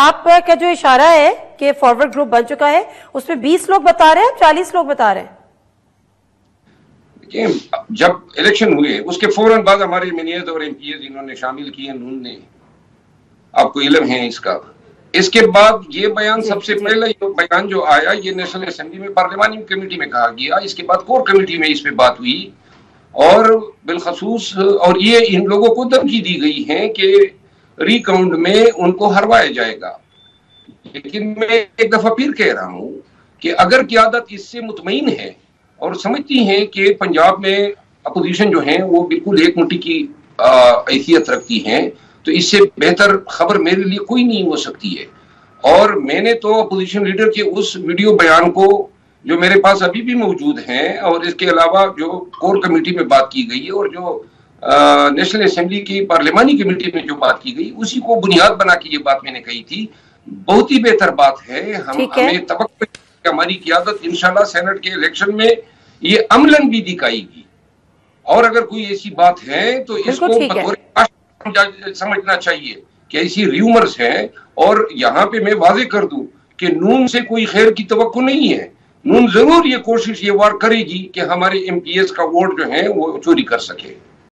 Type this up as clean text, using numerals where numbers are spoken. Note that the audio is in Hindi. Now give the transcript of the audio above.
आपका जो इशारा है कि फॉरवर्ड ग्रुप बन चुका है, उसमें 20 लोग बता रहे हैं, 40 लोग बता रहे हैं? जब इलेक्शन हुए उसके फौरन बाद हमारे मिनियत और एमपीएस इन्होंने शामिल किए नून ने, आपको इल्म है इसका। इसके बाद ये बयान सबसे पहले बयान जो आया ये नेशनल असेंबली में पार्लियामानी कमेटी में कहा गया, इसके बाद कोर कमेटी में इस पे बात हुई और बिलखसूस और ये इन लोगों को धमकी दी गई है कि रिकाउंट में उनको हरवाया जाएगा। लेकिन मैं एक दफा फिर कह रहा हूं कि अगर क़यादत इससे मुतमईन है और समझती हैं कि पंजाब में अपोजिशन जो है वो बिल्कुल एक मुट्ठी की हैसियत रखती है, तो इससे बेहतर खबर मेरे लिए कोई नहीं हो सकती है। और मैंने तो अपोजिशन लीडर के उस वीडियो बयान को जो मेरे पास अभी भी मौजूद है और इसके अलावा जो कोर कमेटी में बात की गई है और जो नेशनल असेंबली की पार्लियामानी कमेटी में जो बात की गई उसी को बुनियाद बना के ये बात मैंने कही थी। बहुत ही बेहतर बात है। हमें तवक्को हमारी क़यादत इंशाल्लाह सेनेट के इलेक्शन में ये अमलन भी दिखाएगी और अगर कोई ऐसी बात है तो इसको बतौर समझना चाहिए कि ऐसी र्यूमर्स हैं। और यहाँ पे मैं वाजे कर दूं कि नून से कोई खैर की तवक्को नहीं है। नून जरूर ये कोशिश ये वार करेगी कि हमारे एमपीएस का वोट जो है वो चोरी कर सके।